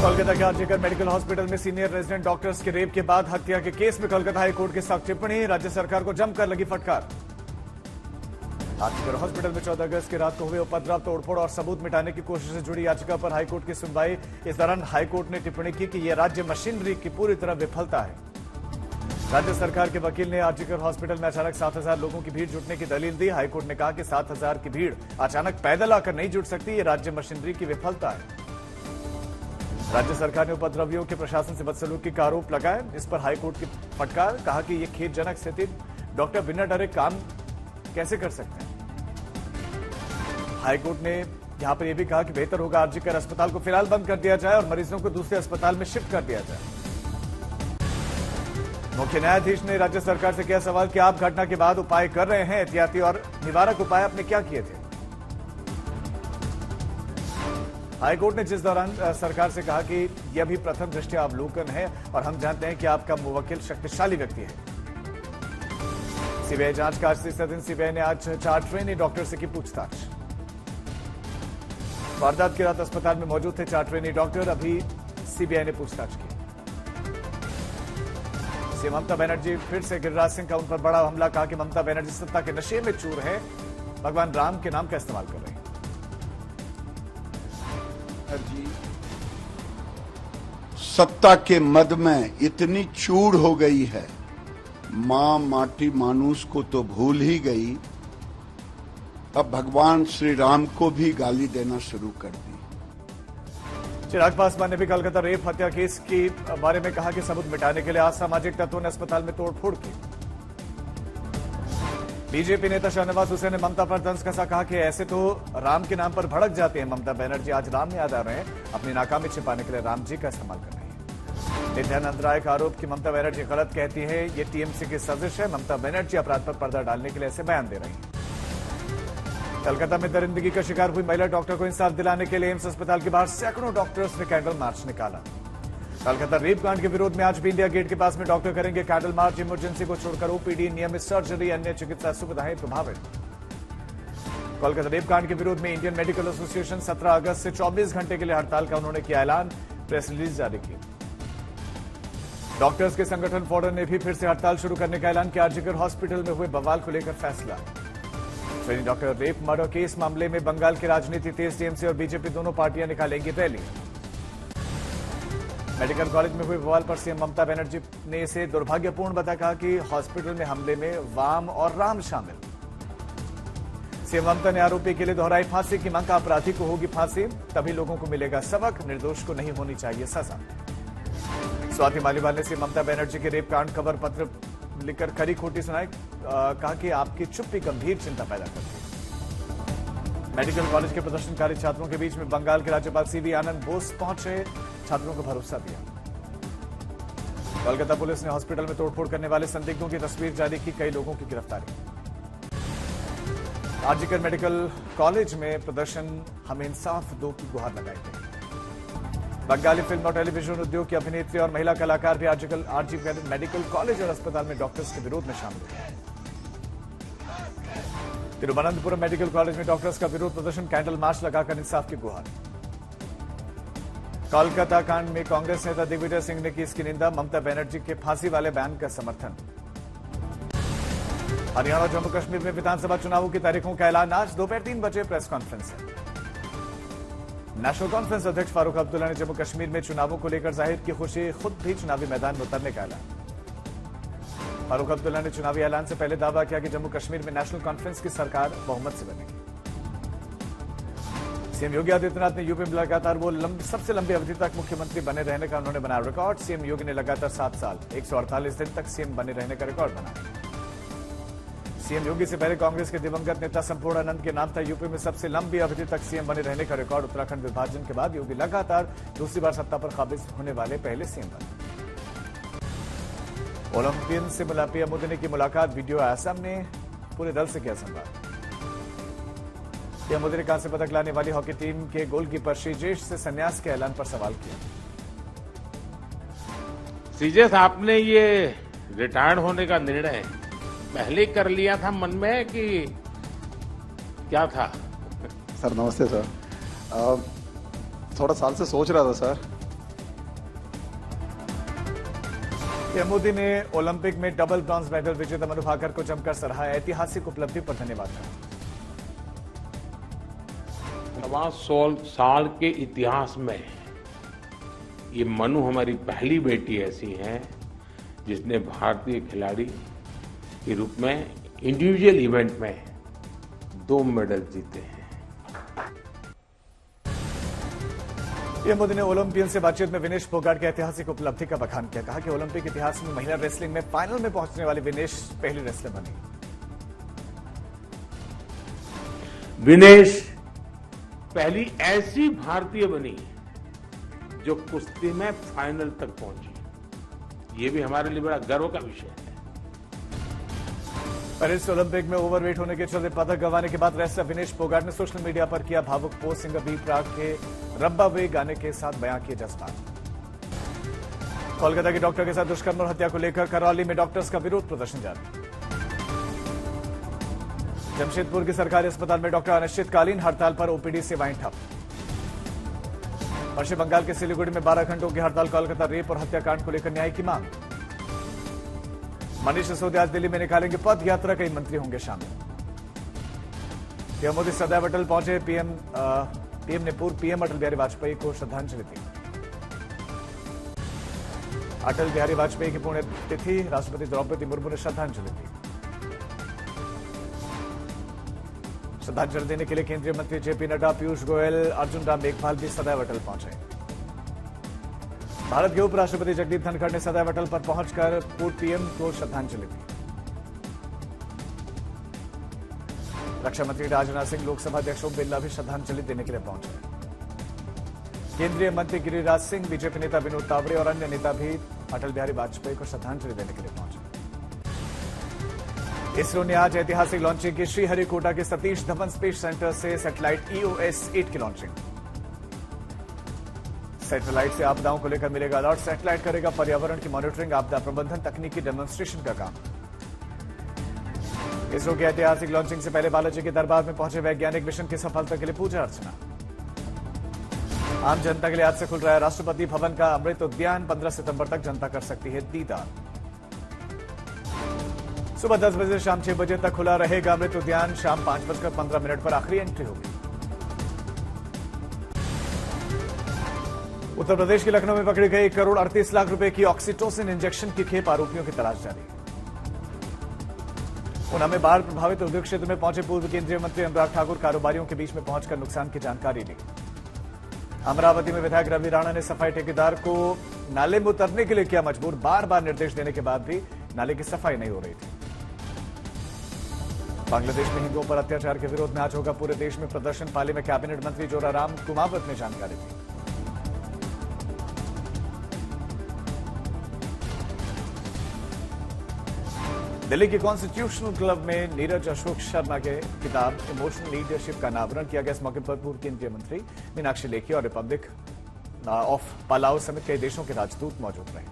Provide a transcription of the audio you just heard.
कोलकाता के RG Kar medical hospital में senior resident doctors के रेप के बाद हत्या के केस में कोलकाता हाईकोर्ट की सख्त टिप्पणी, राज्य सरकार को जमकर लगी फटकार। आरजीकर हॉस्पिटल में 14 अगस्त की रात को हुए उपद्रव, तोड़फोड़ और सबूत मिटाने की कोशिश से जुड़ी याचिका पर हाईकोर्ट की सुनवाई। इस दौरान हाईकोर्ट ने टिप्पणी की कि यह राज्य मशीनरी की पूरी तरह विफलता है। राज्य सरकार के वकील ने आरजीकर हॉस्पिटल में अचानक 7,000 लोगों की भीड़ जुटने की दलील दी। हाईकोर्ट ने कहा कि 7,000 की भीड़ अचानक पैदल आकर नहीं जुट सकती, ये राज्य मशीनरी की विफलता है। राज्य सरकार ने उपद्रवियों के प्रशासन से बदसलूकी का आरोप लगाया। इस पर हाईकोर्ट की फटकार, कहा कि यह खेदजनक स्थिति, डॉक्टर बिना डरे काम कैसे कर सकते हैं। हाईकोर्ट ने यहां पर यह भी कहा कि बेहतर होगा आरजीकर अस्पताल को फिलहाल बंद कर दिया जाए और मरीजों को दूसरे अस्पताल में शिफ्ट कर दिया जाए। मुख्य न्यायाधीश ने राज्य सरकार से किया सवाल कि आप घटना के बाद उपाय कर रहे हैं, एहतियाती और निवारक उपाय आपने क्या किए थे। हाईकोर्ट ने जिस दौरान सरकार से कहा कि यह भी प्रथम दृष्टया अवलोकन है और हम जानते हैं कि आपका मुवक्किल शक्तिशाली व्यक्ति है। सीबीआई जांच का आज तीसरा दिन। सीबीआई ने आज 4 ट्रेनी डॉक्टर से की पूछताछ। वारदात की रात अस्पताल में मौजूद थे 4 ट्रेनी डॉक्टर, अभी सीबीआई ने पूछताछ की। सीएम ममता बनर्जी फिर से गिरिराज सिंह का उन पर बड़ा हमला, कहा कि ममता बनर्जी सत्ता के नशे में चूर है, भगवान राम के नाम का इस्तेमाल कर रहे हैं। सत्ता के मद में इतनी चूड़ हो गई है, मां माटी मानुष को तो भूल ही गई, अब भगवान श्री राम को भी गाली देना शुरू कर दी। चिराग पासवान ने भी कोलकाता रेप हत्या केस के बारे में कहा कि सबूत मिटाने के लिए असामाजिक तत्वों ने अस्पताल में तोड़फोड़ की। बीजेपी नेता शाहनवाज हुसैन ने ममता पर तंज कसा, कहा कि ऐसे तो राम के नाम पर भड़क जाते हैं। ममता बनर्जी आज राम याद आ रहे हैं, अपनी नाकामी छिपाने के लिए राम जी का इस्तेमाल कर रहे हैं। नित्यानंद राय का आरोप कि ममता बनर्जी गलत कहती है, ये टीएमसी की साजिश है। ममता बनर्जी अपराध पर पर्दा डालने के लिए ऐसे बयान दे रही हैं। कलकत्ता में दरिंदगी का शिकार हुई महिला डॉक्टर को इंसाफ दिलाने के लिए एम्स अस्पताल के बाहर सैकड़ों डॉक्टर्स ने कैंडल मार्च निकाला। कलकत्ता रेप कांड के विरोध में आज भी इंडिया गेट के पास में डॉक्टर करेंगे कैंडल मार्च। इमरजेंसी को छोड़कर ओपीडी, नियमित सर्जरी, अन्य चिकित्सा सुविधाएं प्रभावित। कोलकाता रेप कांड के विरोध में इंडियन मेडिकल एसोसिएशन 17 अगस्त से 24 घंटे के लिए हड़ताल का उन्होंने किया ऐलान, प्रेस रिलीज जारी की। डॉक्टर्स के संगठन फॉर्डर ने भी फिर से हड़ताल शुरू करने का ऐलान किया। आरजीकर हॉस्पिटल में हुए बवाल को लेकर फैसला। Trainee doctor rape murder case मामले में बंगाल की राजनीति तेज, टीएमसी और बीजेपी दोनों पार्टियां निकालेंगी रैली। मेडिकल कॉलेज में हुए बवाल पर सीएम ममता बनर्जी ने इसे दुर्भाग्यपूर्ण बताया, कहा कि हॉस्पिटल में हमले में वाम और राम शामिल। सीएम ममता ने आरोपी के लिए दोहराई फांसी की मांग, अपराधी को होगी फांसी, तभी लोगों को मिलेगा सबक, निर्दोष को नहीं होनी चाहिए सजा। स्वाति मालीवाल ने सीएम ममता बनर्जी के रेप कांड खबर पत्र लिखकर खरी खोटी सुनाई, कहा कि आपकी चुप्पी गंभीर चिंता पैदा करती है। मेडिकल कॉलेज के प्रदर्शनकारी छात्रों के बीच में बंगाल के राज्यपाल सीवी आनंद बोस पहुंचे, छात्रों को भरोसा दिया। कोलकाता पुलिस ने हॉस्पिटल में तोड़फोड़ करने वाले संदिग्धों की तस्वीर जारी की, कई लोगों की गिरफ्तारी। आरजीकर मेडिकल कॉलेज में प्रदर्शन, हमें इंसाफ दो की गुहार लगाई गई। बंगाली फिल्म और टेलीविजन उद्योग की अभिनेत्री और महिला कलाकार भी आरजीकर मेडिकल कॉलेज और अस्पताल में डॉक्टर्स के विरोध में शामिल हुए। तिरुवनंतपुरम मेडिकल कॉलेज में डॉक्टर्स का विरोध प्रदर्शन, कैंडल मार्च लगाकर इंसाफ की गुहार। कोलकाता कांड में कांग्रेस नेता दिग्विजय सिंह ने की इसकी निंदा, ममता बनर्जी के फांसी वाले बयान का समर्थन। हरियाणा और जम्मू कश्मीर में विधानसभा चुनावों की तारीखों का ऐलान आज दोपहर 3 बजे प्रेस कॉन्फ्रेंस है। नेशनल कॉन्फ्रेंस अध्यक्ष फारूक अब्दुल्ला ने जम्मू कश्मीर में चुनावों को लेकर जाहिर की खुशी, खुद भी चुनावी मैदान में उतरने का ऐलान। फारूक अब्दुल्ला ने चुनावी ऐलान से पहले दावा किया कि जम्मू कश्मीर में नेशनल कॉन्फ्रेंस की सरकार बहुमत से बनेगी। सीएम योगी आदित्यनाथ ने यूपी में लगातार सबसे लंबी अवधि तक मुख्यमंत्री बने रहने का उन्होंने बनाया रिकॉर्ड। सीएम योगी ने लगातार 7 साल 148 दिन तक सीएम बने रहने का रिकॉर्ड बनाया। सीएम योगी से पहले कांग्रेस के दिवंगत नेता संपूर्णानंद के नाम था यूपी में सबसे लंबी अवधि तक सीएम बने रहने का रिकॉर्ड। उत्तराखंड विभाजन के बाद योगी लगातार दूसरी बार सत्ता पर काबिज होने वाले पहले सीएम बने। ओलंपियन से पीएम मोदी ने की मुलाकात, वीडियो आया सामने, पूरे दल से किया संवाद। पीएम मोदी ने कांस्य पदक लाने वाली हॉकी टीम के गोलकीपर श्रीजेश से संन्यास के ऐलान पर सवाल किया। श्रीजेश, आपने ये रिटायर्ड होने का निर्णय पहले कर लिया था मन में कि क्या था? सर नमस्ते सर, थोड़ा साल से सोच रहा था सर, पीएम मोदी ने ओलंपिक में डबल ब्रॉन्ज मेडल विजेता मनु भाकर को जमकर सराहा। ऐतिहासिक उपलब्धि पर धन्यवाद कहा। 125 साल के इतिहास में ये मनु हमारी पहली बेटी ऐसी है जिसने भारतीय खिलाड़ी के रूप में इंडिविजुअल इवेंट में 2 मेडल जीते हैं। पीएम मोदी ने ओलंपियन से बातचीत में विनेश फोगाट की ऐतिहासिक उपलब्धि का बखान किया। कहा कि ओलंपिक इतिहास में महिला रेसलिंग में फाइनल में पहुंचने वाली विनेश पहली रेसलर बनी। विनेश पहली ऐसी भारतीय बनी जो कुश्ती में फाइनल तक पहुंची। ये भी हमारे लिए बड़ा गर्व का विषय है। पेरिस ओलंपिक में ओवरवेट होने के चलते पदक गंवाने के बाद रेसलर विनेश फोगाट ने सोशल मीडिया पर किया भावुक पोस्ट। सिंगर बी प्राक के रब्बा वे गाने के साथ बयां किए जज्बात। कोलकाता के डॉक्टर के साथ दुष्कर्म और हत्या को लेकर करौली में डॉक्टर्स का विरोध प्रदर्शन जारी। जमशेदपुर के सरकारी अस्पताल में डॉक्टर अनिश्चितकालीन हड़ताल पर। ओपीडी सेवाएं ठप। पश्चिम बंगाल के सिलीगुड़ी में 12 घंटों की हड़ताल। कोलकाता रेप और हत्याकांड को लेकर न्याय की मांग। मनीष सिसोदिया आज दिल्ली में निकालेंगे पद यात्रा। कई मंत्री होंगे शामिल। पीएम मोदी सदैव अटल पहुंचे। पीएम ने पूर्व पीएम अटल बिहारी वाजपेयी को श्रद्धांजलि दी। अटल बिहारी वाजपेयी की पुण्यतिथि। राष्ट्रपति द्रौपदी मुर्मू ने श्रद्धांजलि दी। श्रद्धांजलि देने के लिए केंद्रीय मंत्री जेपी नड्डा, पीयूष गोयल, अर्जुन राम मेघवाल भी सदैव अटल पहुंचे। भारत के उपराष्ट्रपति जगदीप धनखड़ ने सदैव अटल पर पहुंचकर पूर्व पीएम को श्रद्धांजलि दी। रक्षा मंत्री राजनाथ सिंह, लोकसभा अध्यक्ष ओम बिरला भी श्रद्धांजलि देने के लिए पहुंचे। केंद्रीय मंत्री गिरिराज सिंह, बीजेपी नेता विनोद तावड़े और अन्य नेता भी अटल बिहारी वाजपेयी को श्रद्धांजलि देने के लिए पहुंचे। इसरो ने आज ऐतिहासिक लॉन्चिंग की। श्रीहरिकोटा के सतीश धवन स्पेस सेंटर से सैटेलाइट EOS-8 की लॉन्चिंग। सैटेलाइट से आपदाओं को लेकर मिलेगा अलर्ट। सैटेलाइट करेगा पर्यावरण की मॉनिटरिंग, आपदा प्रबंधन, तकनीकी डेमोन्स्ट्रेशन का काम। इसरो की ऐतिहासिक लॉन्चिंग से पहले बालाजी के दरबार में पहुंचे वैज्ञानिक। मिशन की सफलता के लिए पूजा अर्चना। आम जनता के लिए आज से खुल रहा है राष्ट्रपति भवन का अमृत उद्यान। 15 सितंबर तक जनता कर सकती है दीदार। सुबह 10 बजे से शाम 6 बजे तक खुला रहेगा अमृत उद्यान। शाम 5:15 पर आखिरी एंट्री होगी। उत्तर प्रदेश के लखनऊ में पकड़ी गई 1 करोड़ 38 लाख रुपए की ऑक्सीटोसिन इंजेक्शन की खेप। आरोपियों की तलाश जारी। ऊना में बाढ़ प्रभावित उद्योग क्षेत्र में पहुंचे पूर्व केंद्रीय मंत्री अनुराग ठाकुर। कारोबारियों के बीच में पहुंचकर नुकसान की जानकारी ली। अमरावती में विधायक रवि राणा ने सफाई ठेकेदार को नाले में उतरने के लिए किया मजबूर। बार बार निर्देश देने के बाद भी नाले की सफाई नहीं हो रही थी। बांग्लादेश में हिंदुओं पर अत्याचार के विरोध में आज होगा पूरे देश में प्रदर्शन। पाली में कैबिनेट मंत्री जोराराम कुमावत ने जानकारी दी। दिल्ली के कॉन्स्टिट्यूशनल क्लब में नीरज अशोक शर्मा के किताब इमोशनल लीडरशिप का अनावरण किया गया। इस मौके पर पूर्व केंद्रीय मंत्री मीनाक्षी लेखी और रिपब्लिक ऑफ पालाउ समेत कई देशों के राजदूत मौजूद रहे।